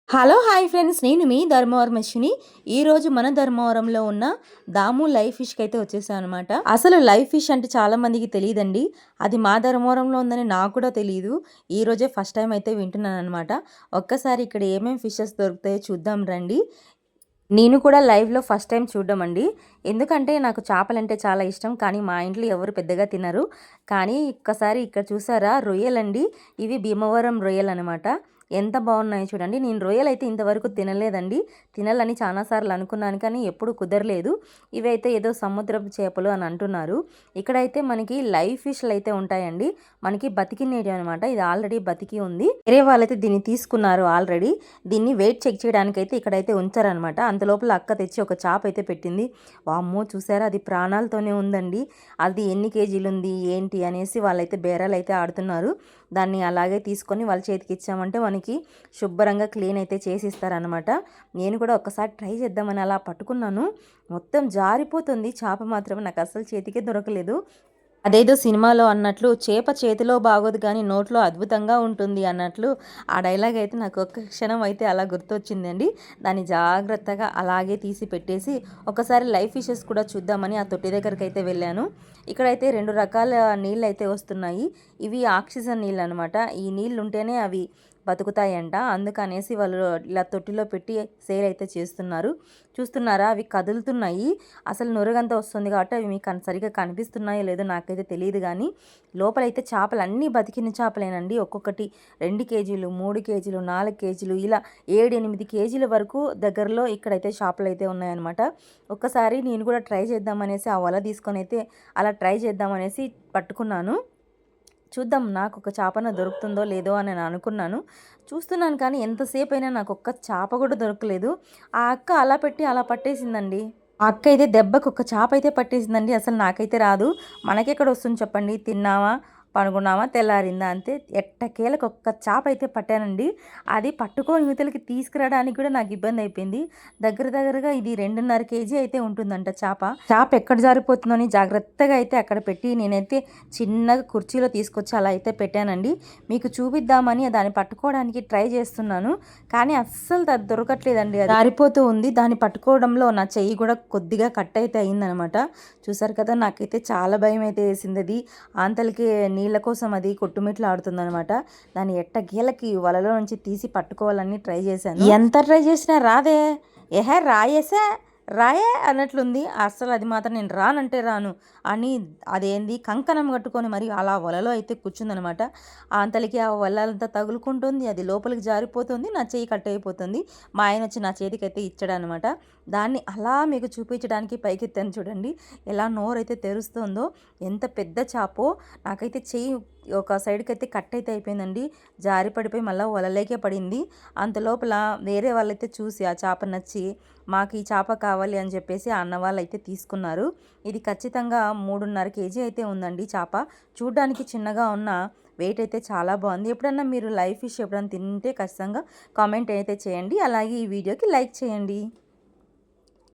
Hello hi friends, నేను మీ ధర్మవరమేశ్విని. ఈరోజు మన ధర్మవరంలో ఉన్న దాము లైవ్ ఫిష్కి అయితే వచ్చేసాను అనమాట. అసలు లైవ్ ఫిష్ అంటే చాలా మందికి తెలియదండి. అది మా ధర్మవరంలో ఉందని నాకు కూడా తెలియదు. ఈ రోజే ఫస్ట్ టైం అయితే వింటున్నాను అనమాట. ఒక్కసారి ఇక్కడ ఏమేమి ఫిషెస్ దొరుకుతాయో చూద్దాం రండి. నేను కూడా లైవ్లో ఫస్ట్ టైం చూడడం అండి. ఎందుకంటే నాకు చేపలంటే చాలా ఇష్టం, కానీ మా ఇంట్లో ఎవరు పెద్దగా తినరు. కానీ ఒక్కసారి ఇక్కడ చూసారా, రొయ్యలండి. ఇవి భీమవరం రొయ్యలు అనమాట. ఎంత బాగున్నాయో చూడండి. నేను రొయ్యలు అయితే ఇంతవరకు తినలేదండి. తినాలని చాలాసార్లు అనుకున్నాను, కానీ ఎప్పుడు కుదరలేదు. ఇవైతే ఏదో సముద్రపు చేపలు అని అంటున్నారు. ఇక్కడైతే మనకి లైవ్ ఫిష్లు అయితే ఉంటాయండి. మనకి బతికినేటి అనమాట. ఇది ఆల్రెడీ బతికి ఉంది. వేరే వాళ్ళైతే దీన్ని తీసుకున్నారు ఆల్రెడీ. దీన్ని వెయిట్ చెక్ చేయడానికి అయితే ఇక్కడైతే ఉంచారనమాట. అంతలోపల అక్క తెచ్చి ఒక చాప అయితే పెట్టింది. వామ్మో, చూసారా, అది ప్రాణాలతోనే ఉందండి. అది ఎన్ని కేజీలు ఉంది ఏంటి అనేసి వాళ్ళైతే బేరాలు అయితే ఆడుతున్నారు. దాన్ని అలాగే తీసుకొని వాళ్ళ చేతికి ఇచ్చామంటే మనకి శుభ్రంగా క్లీన్ అయితే చేసి ఇస్తారనమాట. నేను కూడా ఒకసారి ట్రై చేద్దామని అలా పట్టుకున్నాను. మొత్తం జారిపోతుంది చేప, మాత్రం నాకు అసలు చేతికే దొరకలేదు. అదేదో సినిమాలో అన్నట్లు చేప చేతిలో బాగోదు కానీ నోట్లో అద్భుతంగా ఉంటుంది అన్నట్లు ఆ డైలాగ్ అయితే నాకు ఒక్క క్షణం అయితే అలా గుర్తొచ్చిందండి. దాన్ని జాగ్రత్తగా అలాగే తీసి పెట్టేసి ఒకసారి లైవ్ ఫిషెస్ కూడా చూద్దామని ఆ తొట్టి దగ్గరికి అయితే వెళ్ళాను. ఇక్కడైతే 2 రకాల నీళ్ళు అయితే వస్తున్నాయి. ఇవి ఆక్సిజన్ నీళ్ళు అనమాట. ఈ నీళ్ళు ఉంటేనే అవి బతుకుతాయంట. అందుకనేసి వాళ్ళు ఇలా తొట్టిలో పెట్టి సేల్ అయితే చేస్తున్నారు. చూస్తున్నారా, అవి కదులుతున్నాయి. అసలు నురగంతా వస్తుంది కాబట్టి అవి మీకు సరిగ్గా కనిపిస్తున్నాయో లేదో నాకైతే తెలియదు, కానీ లోపలైతే చేపలు అన్నీ బతికిన చేపలేనండి. ఒక్కొక్కటి 2 కేజీలు, 3 కేజీలు, 4 కేజీలు, ఇలా 7-8 కేజీల వరకు దగ్గరలో ఇక్కడైతే చేపలు అయితే ఉన్నాయన్నమాట. ఒక్కసారి నేను కూడా ట్రై చేద్దామనేసి ఆ వల తీసుకొని అయితే అలా ట్రై చేద్దామనేసి పట్టుకున్నాను. చూద్దాం, నాకు ఒక చేపన దొరుకుతుందో లేదో అని నేను అనుకున్నాను. చూస్తున్నాను, కానీ ఎంతసేపు అయినా నాకు ఒక్క చేప కూడా దొరకలేదు. ఆ అక్క అలా పెట్టి అలా పట్టేసిందండి. ఆ అక్క అయితే దెబ్బకు ఒక చేప అయితే పట్టేసిందండి. అసలు నాకైతే రాదు. మనకెక్కడ వస్తుంది చెప్పండి. తిన్నామా, పడుకున్నామా, తెల్లారిందా అంతే. ఎట్టకేలకు ఒక్క చేప అయితే పట్టానండి. అది పట్టుకొని యువతలకి తీసుకురావడానికి కూడా నాకు ఇబ్బంది అయిపోయింది. దగ్గరగా ఇది 2.5 కేజీ అయితే ఉంటుందంట చేప. చేప ఎక్కడ జారిపోతుందో అని జాగ్రత్తగా అయితే అక్కడ పెట్టి నేనైతే చిన్నగా కుర్చీలో తీసుకొచ్చి అలా అయితే పెట్టానండి. మీకు చూపిద్దామని దాన్ని పట్టుకోవడానికి ట్రై చేస్తున్నాను, కానీ అస్సలు అది దొరకట్లేదండి. అది జారిపోతూ ఉంది. దాన్ని పట్టుకోవడంలో నా చెయ్యి కూడా కొద్దిగా కట్ అయితే అయిందనమాట. చూసారు కదా, నాకైతే చాలా భయం అయితే వేసింది. అది ఆంతలకి నీళ్ళ కోసం అది కొట్టుమిట్లు ఆడుతుందనమాట. దాన్ని ఎట్టగేలకి వలలో నుంచి తీసి పట్టుకోవాలని ట్రై చేశాను. ఎంత ట్రై చేసినా రాదే. రాయేసా రాయే అన్నట్లుంది. అస్సలు అది మాత్రం నేను రానంటే రాను అని అదేంది కంకణం కట్టుకొని మరి అలా వలలో అయితే కూర్చుందనమాట. అంతలికి ఆ వలంతా తగులుకుంటుంది, అది లోపలికి జారిపోతుంది, నా చేయి కట్ అయిపోతుంది. మా ఆయన వచ్చి నా చేతికి అయితే ఇచ్చాడనమాట. దాన్ని అలా మీకు చూపించడానికి పైకెత్తాను చూడండి, ఎలా నోరైతే తెరుస్తుందో. ఎంత పెద్ద చేపో. నాకైతే చెయ్యి ఒక సైడ్కి అయితే కట్ అయితే అయిపోయిందండి. జారి పడిపోయి మళ్ళీ వలలేకే పడింది. అంతలోపల వేరే వాళ్ళైతే చూసి ఆ చేప నచ్చి మాకు ఈ చేప కావాలి అని చెప్పేసి అన్న వాళ్ళు అయితే తీసుకున్నారు. ఇది ఖచ్చితంగా 3.5 కేజీ అయితే ఉందండి చేప. చూడ్డానికి చిన్నగా ఉన్న వెయిట్ అయితే చాలా బాగుంది. ఎప్పుడన్నా మీరు లైవ్ ఫిష్ ఎప్పుడన్నా తింటే ఖచ్చితంగా కామెంట్ అయితే చేయండి. అలాగే ఈ వీడియోకి లైక్ చేయండి.